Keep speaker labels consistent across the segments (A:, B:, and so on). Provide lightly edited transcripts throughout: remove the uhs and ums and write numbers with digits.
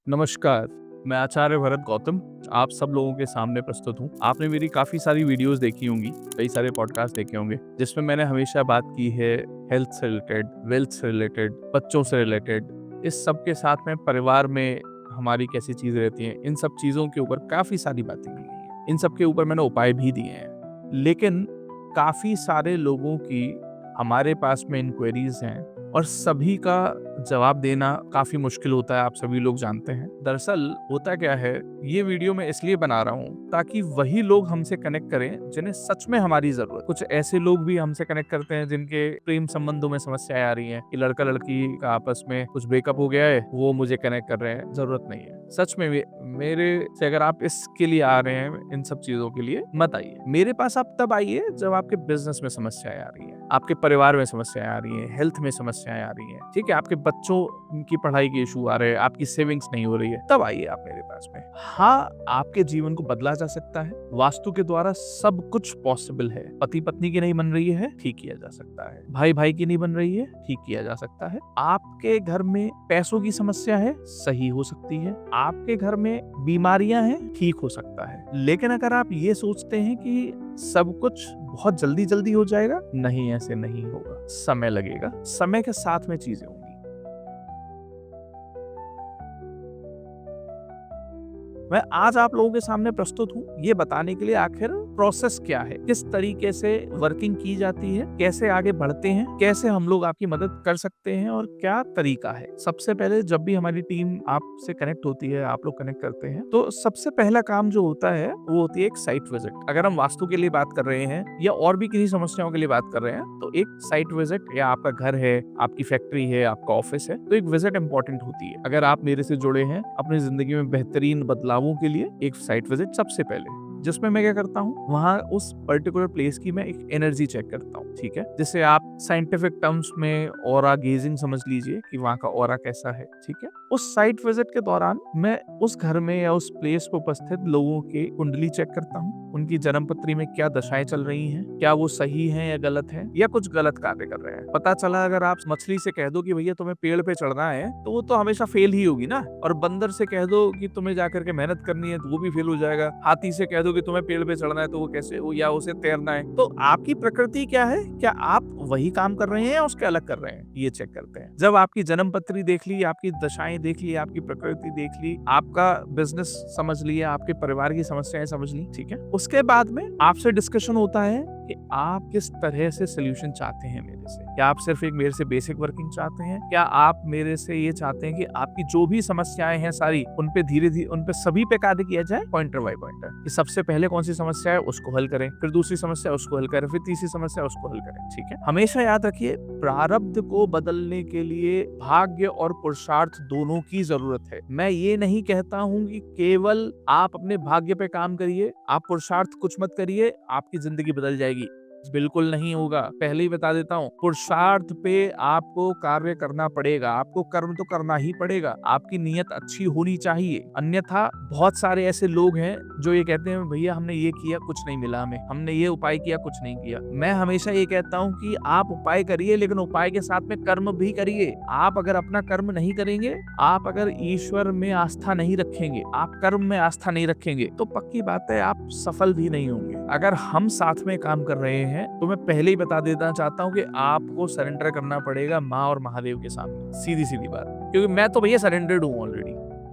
A: नमस्कार, मैं आचार्य भरत गौतम आप सब लोगों के सामने प्रस्तुत हूँ। आपने मेरी काफ़ी सारी वीडियोस देखी होंगी, कई सारे पॉडकास्ट देखे होंगे, जिसमें मैंने हमेशा बात की है हेल्थ से रिलेटेड, वेल्थ से रिलेटेड, बच्चों से रिलेटेड। इस सब के साथ में परिवार में हमारी कैसी चीज़ें रहती हैं, इन सब चीज़ों के ऊपर काफ़ी सारी बातें की गई हैं। इन सब के ऊपर मैंने उपाय भी दिए हैं। लेकिन काफ़ी सारे लोगों की हमारे पास में इंक्वायरीज़ हैं और सभी का जवाब देना काफ़ी मुश्किल होता है, आप सभी लोग जानते हैं। दरअसल होता क्या है, ये वीडियो मैं इसलिए बना रहा हूँ ताकि वही लोग हमसे कनेक्ट करें जिन्हें सच में हमारी ज़रूरत। कुछ ऐसे लोग भी हमसे कनेक्ट करते हैं जिनके प्रेम संबंधों में समस्याएं आ रही हैं कि लड़का-लड़की का आपस में कुछ ब्रेकअप हो गया है, वो मुझे कनेक्ट कर रहे हैं, ज़रूरत नहीं है। सच में मेरे से अगर आप इसके लिए आ रहे हैं, इन सब चीज़ों के लिए मत आइए। मेरे पास आप तब आइए जब आपके बिज़नेस में समस्याएं आ रही हैं, आपके परिवार में समस्याएं आ रही हैं, हेल्थ में समस्याएं आ रही हैं, ठीक है? आपके बच्चों की पढ़ाई के इशू आ रहे हैं, आपकी सेविंग्स नहीं हो रही है, तब आइए आप मेरे पास में। हाँ, आपके जीवन को बदला जा सकता है। वास्तु के द्वारा सब कुछ पॉसिबल है। पति-पत्नी की नहीं बन रही है, ठीक किया जा सकता है। भाई-भाई की नहीं बन रही है, ठीक किया जा सकता है। आपके घर में पैसों की समस्या है, सही हो सकती है। आपके घर में बीमारियां हैं, ठीक हो सकता है। लेकिन अगर आप ये सोचते हैं कि सब कुछ बहुत जल्दी-जल्दी हो जाएगा, नहीं, ऐसे नहीं होगा। समय लगेगा। समय के साथ में चीजें होंगी। मैं आज आप लोगों के सामने प्रस्तुत हूँ ये बताने के लिए आखिर प्रोसेस क्या है, किस तरीके से वर्किंग की जाती है, कैसे आगे बढ़ते हैं, कैसे हम लोग आपकी मदद कर सकते हैं और क्या तरीका है। सबसे पहले जब भी हमारी टीम आपसे कनेक्ट होती है, आप लोग कनेक्ट करते हैं, तो सबसे पहला काम जो होता है वो होती है एक साइट विजिट। अगर हम वास्तु के लिए बात कर रहे हैं या और भी किसी समस्याओं के लिए बात कर रहे हैं, तो एक साइट विजिट, या आपका घर है, आपकी फैक्ट्री है, आपका ऑफिस है, तो एक विजिट इंपॉर्टेंट होती है। अगर आप मेरे से जुड़े हैं अपनी जिंदगी में बेहतरीन बदलावों के लिए, एक साइट विजिट सबसे पहले, जिसमें मैं क्या करता हूँ, वहां उस पर्टिकुलर प्लेस की मैं एक एनर्जी चेक करता हूँ, ठीक है? जिसे आप साइंटिफिक टर्म्स में ऑरा गेजिंग समझ लीजिए कि वहां का ऑरा कैसा है, ठीक है? उस साइट विजिट के दौरान मैं उस घर में या उस प्लेस पर उपस्थित लोगों की कुंडली चेक करता हूँ, उनकी जन्म पत्री में क्या दशाएं चल रही हैं, क्या वो सही हैं या गलत हैं, या कुछ गलत कार्य कर रहे हैं। पता चला अगर आप मछली से कह दो कि भैया तुम्हें पेड़ पे चढ़ना है, तो वो तो हमेशा फेल ही होगी ना। और बंदर से कह दो कि तुम्हें जाकर के मेहनत करनी है, तो वो भी फेल हो जाएगा। हाथी से कह दो कि तुम्हें पेड़ पे चढ़ना है, तो वो कैसे हो, या उसे तैरना है। तो आपकी प्रकृति क्या है, क्या आप वही काम कर रहे हैं या उसके अलग कर रहे हैं, ये चेक करते हैं। जब आपकी जन्म पत्री देख ली, आपकी दशाएं देख ली, आपकी प्रकृति देख ली, आपका बिजनेस समझ लिया, आपके परिवार की समस्याएं समझ ली, ठीक है? उसके बाद में आपसे डिस्कशन होता है कि आप किस तरह से सोल्यूशन चाहते हैं मेरे से। क्या आप सिर्फ एक मेरे से बेसिक वर्किंग चाहते हैं? क्या आप मेरे से ये चाहते हैं कि आपकी जो भी समस्याएं हैं सारी, उन पे धीरे-धीरे, उन पे सभी पे कार्य किया जाए पॉइंटर बाय पॉइंटर, कि सबसे पहले कौन सी समस्या है उसको हल करें, फिर दूसरी समस्या उसको हल करें, फिर तीसरी समस्या उसको हल करें, ठीक है? हमेशा याद रखिए, प्रारब्ध को बदलने के लिए भाग्य और पुरुषार्थ दोनों की जरूरत है। मैं ये नहीं कहता हूँ कि केवल आप अपने भाग्य पे काम करिए, आप पुरुषार्थ कुछ मत करिए, आपकी जिंदगी बदल जाएगी। बिल्कुल नहीं होगा। पहले ही बता देता हूँ, पुरुषार्थ पे आपको कार्य करना पड़ेगा, आपको कर्म तो करना ही पड़ेगा। आपकी नीयत अच्छी होनी चाहिए, अन्यथा बहुत सारे ऐसे लोग हैं जो ये कहते हैं भैया हमने ये किया कुछ नहीं मिला, हमें हमने ये उपाय किया कुछ नहीं किया। मैं हमेशा ये कहता हूँ कि आप उपाय करिए, लेकिन उपाय के साथ में कर्म भी करिए। आप अगर अपना कर्म नहीं करेंगे, आप अगर ईश्वर में आस्था नहीं रखेंगे, आप कर्म में आस्था नहीं रखेंगे, तो पक्की बात है आप सफल भी नहीं होंगे। अगर हम साथ में काम कर रहे हैं तो मैं पहले ही बता देना चाहता हूँ कि आपको सरेंडर करना पड़ेगा माँ और महादेव के सामने, सीधी सीधी बात। क्योंकि मैं तो भैया सरेंडर्ड हूँ ऑलरेडी,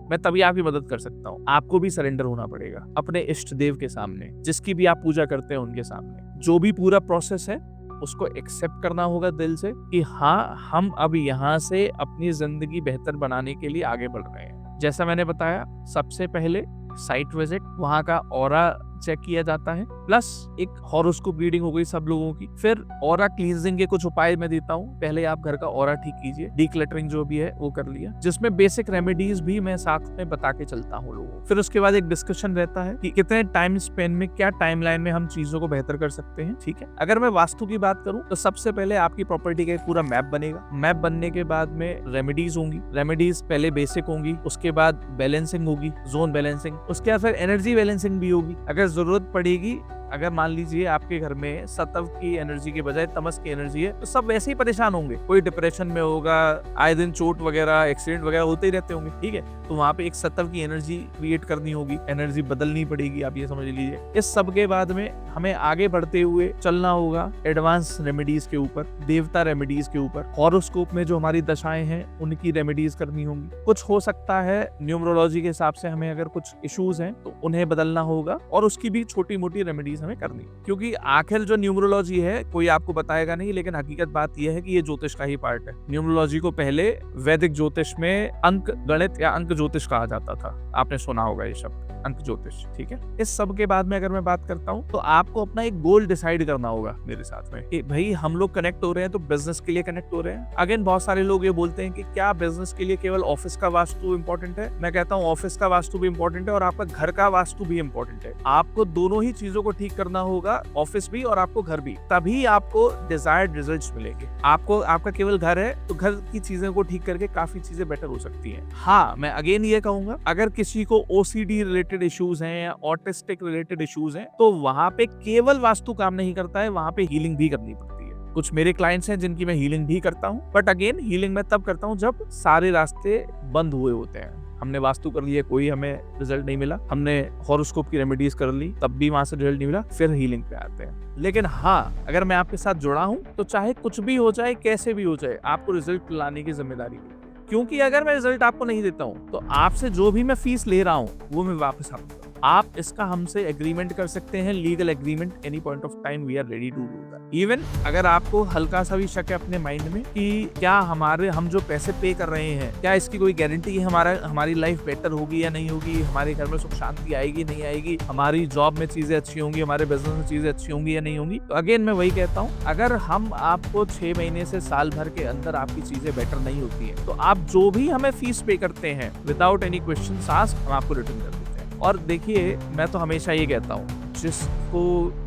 A: मैं तभी आपकी मदद कर सकता हूँ। आपको भी सरेंडर होना पड़ेगा अपने इष्ट देव के सामने, जिसकी भी आप पूजा करते हैं उनके सामने। जो भी पूरा प्रोसेस है उसको एक्सेप्ट करना होगा दिल से कि हाँ, हम अब यहाँ से अपनी जिंदगी बेहतर बनाने के लिए आगे बढ़ रहे हैं। जैसा मैंने बताया, सबसे पहले साइट विजिट, वहां का ऑरा चेक किया जाता है, प्लस एक हॉरोस्कोप रीडिंग हो गई सब लोगों की। फिर ऑरा क्लींजिंग के कुछ उपाय मैं देता हूँ। पहले आप घर का ऑरा ठीक कीजिए, डीक्लटरिंग जो भी है वो कर लिया, जिसमें बेसिक रेमेडीज भी मैं साथ में बता के चलता हूँ लोगों को। फिर उसके बाद एक डिस्कशन रहता है कि कितने टाइम स्पेन में, क्या टाइमलाइन में हम चीजों को बेहतर कर सकते हैं, ठीक है? अगर मैं वास्तु की बात करूँ तो सबसे पहले आपकी प्रॉपर्टी का एक पूरा मैप बनेगा। मैप बनने के बाद में रेमेडीज होंगी। रेमेडीज पहले बेसिक होंगी, उसके बाद बैलेंसिंग होगी, जोन बैलेंसिंग, उसके बाद फिर एनर्जी बैलेंसिंग भी होगी। अगर जरूरत पड़ेगी अगर मान लीजिए आपके घर में सत्व की एनर्जी के बजाय तमस की एनर्जी है, तो सब वैसे ही परेशान होंगे। कोई डिप्रेशन में होगा, आए दिन चोट वगैरह, एक्सीडेंट वगैरह होते ही रहते होंगे, ठीक है। तो वहां पे एक सत्व की एनर्जी क्रिएट करनी होगी, एनर्जी बदलनी पड़ेगी, आप ये समझ लीजिए। इस सब के बाद में हमें आगे बढ़ते हुए चलना होगा एडवांस रेमेडीज के ऊपर, देवता रेमेडीज के ऊपर। हॉरोस्कोप में जो हमारी दशाएं हैं उनकी रेमेडीज करनी होंगी। कुछ हो सकता है न्यूमरोलॉजी के हिसाब से हमें अगर कुछ इश्यूज हैं तो उन्हें बदलना होगा, और उसकी भी छोटी मोटी रेमेडीज हमें करनी, क्योंकि आखिर जो न्यूमरोलॉजी है कोई आपको बताएगा नहीं, लेकिन हकीकत बात यह है कि ये ज्योतिष का ही पार्ट है। न्यूमरोलॉजी को पहले वैदिक ज्योतिष में अंक गणित या अंक ज्योतिष कहा जाता था, आपने सुना होगा ये शब्द, अंक ज्योतिष, ठीक है। इस सब के बाद में अगर मैं बात करता हूँ तो आपको अपना एक गोल डिसाइड करना होगा मेरे साथ में कि भाई हम लोग कनेक्ट हो रहे हैं तो बिजनेस के लिए कनेक्ट हो रहे हैं। अगेन बहुत सारे लोग ये बोलते हैं कि क्या बिजनेस के लिए केवल ऑफिस का वास्तु इंपॉर्टेंट है। मैं कहता हूँ ऑफिस का वास्तु भी इंपॉर्टेंट है और आपका घर का वास्तु भी इंपॉर्टेंट है। आपको दोनों ही चीजों को ठीक करना होगा, ऑफिस भी और आपको घर भी, तभी आपको डिजायर्ड रिजल्ट्स मिलेंगे। आपको आपका केवल घर है तो घर की चीजों को ठीक करके काफी चीजें बेटर हो सकती हैं। हाँ, मैं अगेन ये कहूंगा अगर किसी को ओसीडी रिलेटेड इश्यूज हैं या ऑटिस्टिक रिलेटेड इश्यूज हैं तो वहां पे केवल वास्तु काम नहीं करता है, वहां पे हीलिंग भी करनी पड़ती है। कुछ मेरे क्लाइंट्स हैं जिनकी मैं हीलिंग भी करता हूं, बट अगेन हीलिंग मैं तब करता हूं जब सारे रास्ते बंद हुए होते हैं। हमने वास्तु कर लिया, कोई हमें रिजल्ट नहीं मिला, हमने हॉरोस्कोप की रेमेडीज कर ली, तब भी वहां से रिजल्ट नहीं मिला, फिर हीलिंग पे आते हैं। लेकिन हाँ, अगर मैं आपके साथ जुड़ा हूं तो चाहे कुछ भी हो जाए, कैसे भी हो जाए, आपको रिजल्ट लाने की जिम्मेदारी है। क्योंकि अगर मैं रिजल्ट आपको नहीं देता हूं तो आपसे जो भी मैं फीस ले रहा हूं वो मैं वापस आपको, आप इसका हमसे एग्रीमेंट कर सकते हैं, legal agreement. Any point of time we are ready to do that. Even अगर आपको हल्का सा भी शक है अपने माइंड में कि क्या हम जो पैसे पे कर रहे हैं, क्या इसकी कोई गारंटी है हमारी लाइफ बेटर होगी या नहीं होगी, हमारे घर में सुख शांति आएगी नहीं आएगी, हमारी जॉब में चीजें अच्छी होंगी, हमारे बिजनेस में चीजें अच्छी होंगी या नहीं होंगी, तो अगेन मैं वही कहता हूँ, अगर हम आपको 6 महीने से साल भर के अंदर आपकी चीजें बेटर नहीं होती है तो आप जो भी हमें फीस पे करते हैं विदाउट एनी क्वेश्चन आस्क्ड हम आपको रिटर्न कर देते हैं। और देखिए, मैं तो हमेशा ये कहता हूँ, जिसको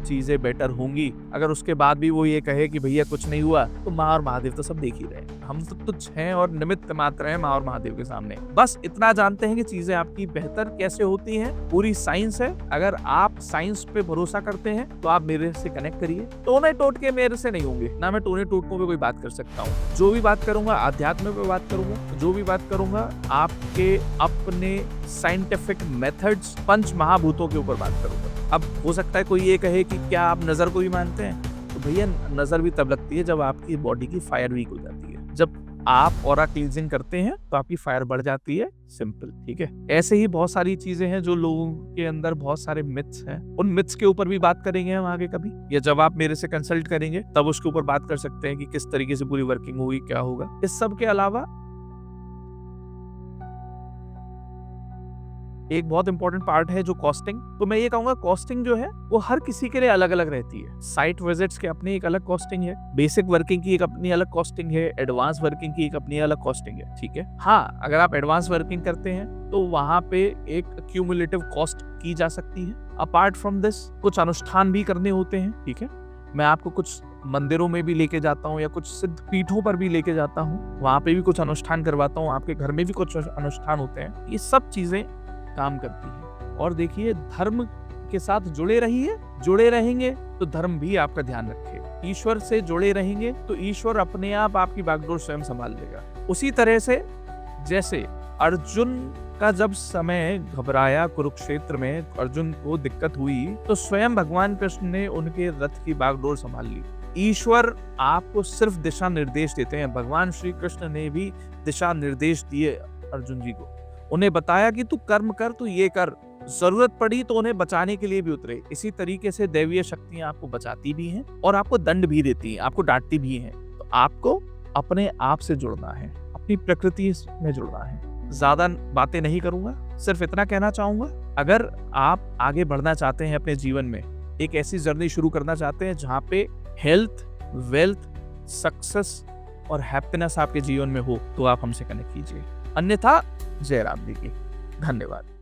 A: चीजें बेटर होंगी अगर उसके बाद भी वो ये कहे कि भैया कुछ नहीं हुआ, तो माँ और महादेव तो सब देख ही रहे हैं। हम तो तुच्छ हैं और निमित्त मात्र हैं माँ और महादेव के सामने। बस इतना जानते हैं कि चीजें आपकी बेहतर कैसे होती हैं, पूरी साइंस है। अगर आप साइंस पे भरोसा करते हैं तो आप मेरे से कनेक्ट करिए। टोने टोटके मेरे से नहीं होंगे, ना मैं टोने टोटकों पे कोई बात कर सकता हूँ। जो भी बात करूंगा अध्यात्म पे बात करूंगा, जो भी बात करूंगा आपके अपने साइंटिफिक मेथड्स, पंच महाभूतों के ऊपर बात करूंगा। अब हो सकता है कोई ये कहे कि क्या आप नजर को भी मानते हैं, तो भैया नजर भी तब लगती है जब आपकी बॉडी की फायर वीक हो जाती है। जब आप ऑरा क्लींजिंग करते हैं तो आपकी फायर बढ़ जाती है, सिंपल, ठीक है। ऐसे ही बहुत सारी चीजें हैं जो लोगों के अंदर बहुत सारे मिथ्स हैं, उन मिथ्स के ऊपर भी बात करेंगे हम आगे कभी, या जब आप मेरे से कंसल्ट करेंगे तब उसके ऊपर बात कर सकते हैं कि किस तरीके से पूरी वर्किंग होगी, क्या होगा। इस सब के अलावा एक बहुत इंपॉर्टेंट पार्ट है जो कॉस्टिंग। तो मैं ये कहूंगा कॉस्टिंग जो है वो हर किसी के लिए अलग अलग रहती है। साइट विजिट्स की अपनी एक अलग कॉस्टिंग है, बेसिक वर्किंग की एक अपनी अलग कॉस्टिंग है, एडवांस वर्किंग की एक अपनी अलग कॉस्टिंग है, ठीक है। हाँ, अगर आप एडवांस वर्किंग करते हैं तो वहां पे एक क्यूमुलेटिव कॉस्ट की जा सकती है। अपार्ट फ्रॉम दिस कुछ अनुष्ठान भी करने होते हैं, ठीक है। मैं आपको कुछ मंदिरों में भी लेके जाता हूँ या कुछ सिद्ध पीठों पर भी लेके जाता हूँ, वहां पे भी कुछ अनुष्ठान करवाता हूँ, आपके घर में भी कुछ अनुष्ठान होते हैं। ये सब चीजें काम करती है। और देखिए, धर्म के साथ जुड़े रहिए, जुड़े रहेंगे तो धर्म भी आपका ध्यान रखेगा। ईश्वर से जुड़े रहेंगे तो ईश्वर अपने आप आपकी बागडोर स्वयं संभाल लेगा। उसी तरह से जैसे अर्जुन का जब समय घबराया कुरुक्षेत्र में, अर्जुन को दिक्कत हुई तो स्वयं भगवान कृष्ण ने उनके रथ की बागडोर संभाल ली। ईश्वर आपको सिर्फ दिशा निर्देश देते हैं। भगवान श्री कृष्ण ने भी दिशा निर्देश दिए अर्जुन जी को, उन्हें बताया कि तू कर्म कर, तू ये कर, जरूरत पड़ी तो उन्हें बचाने के लिए भी उतरे। इसी तरीके से दैवीय शक्तियां आपको बचाती भी हैं और आपको दंड भी देती हैं, आपको डांटती भी हैं। तो आपको अपने आप से जुड़ना है, अपनी प्रकृति में जुड़ना है। ज्यादा बातें नहीं करूंगा, सिर्फ इतना कहना चाहूंगा, अगर आप आगे बढ़ना चाहते हैं अपने जीवन में, एक ऐसी जर्नी शुरू करना चाहते हैं जहाँ पे हेल्थ, वेल्थ, सक्सेस और हैप्पीनेस आपके जीवन में हो, तो आप हमसे कनेक्ट कीजिए। अन्यथा जय राम जी की। धन्यवाद।